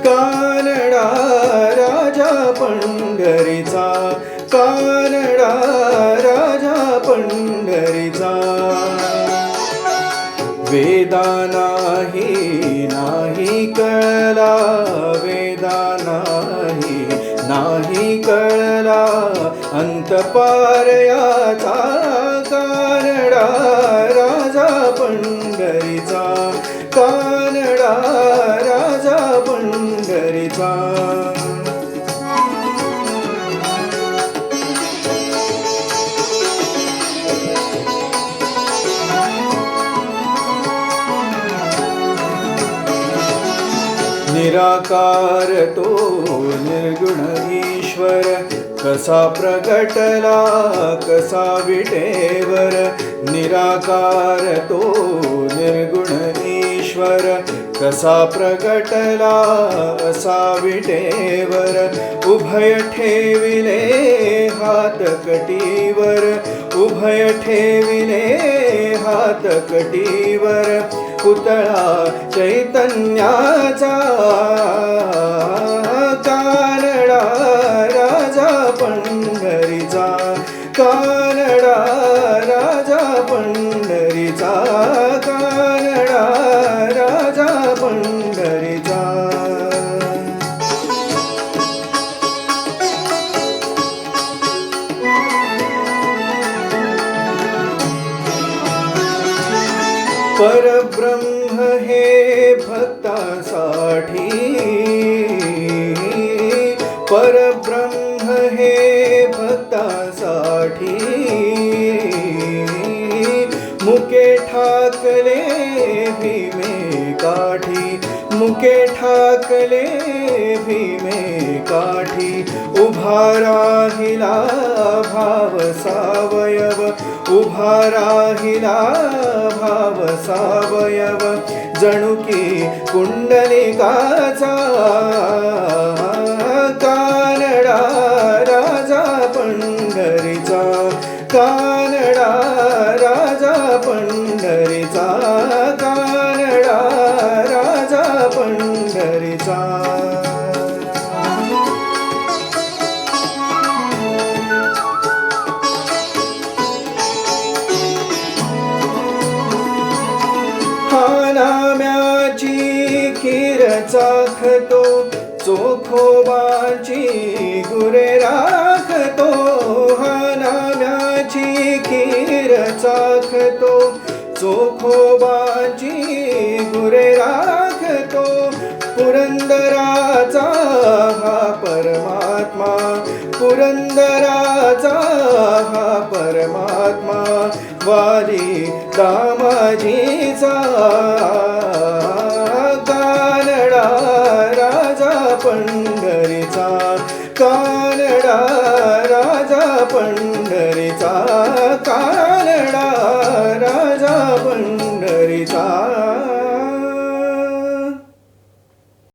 कानडा राजा पंढरीचा, कानडा राजा पंढरीचा. वेदा नाही कळला, वेदा नाही कळला अंत पार याचा. कानडा राजा पंढरीचा, कानडा राजा पंढरीचा. निराकार तो निर्गुण ईश्वर, कसा प्रगटला कसा विटेवर. निराकार तो निर्गुण ईश्वर, कसा प्रगटला असा विटेवर. उभय ठेविले हात कटीवर, उभय ठेविले हात कटीवर. पुतळा चैतन्याचा, कानडा राजा पंढरीचा, कानडा राजा पंढरीचा, कानडा राजा पंढरीचा. परब्रह्म हे भक्तासाठी, परब्रह्म हे भक्तासाठी. मुके ठाकले भीमे काठी, मुके ठाकले भीमे काठी. उभा राहिला भाव सावयव, उभा राहिला भाव सावयव. जणू की कुंडलिकाचा, कानडा राजा पंढरीचा, कानडा राजा पंढरीचा, कानडा राजा पंढरीचा. नाम्याची खीर चाखतो, चोखोबाची गुरे राखतो. हा नाम्याची खीर चाखतो, चोखोबाची गुरे राखतो. पुरंदराचा हा परमात्मा, पुरंदराचा हा परमात्मा. वाली दामाजीचा, कानडा राजा पंढरीचा, कानडा राजा पंढरीचा, कानडा राजा पंढरीचा.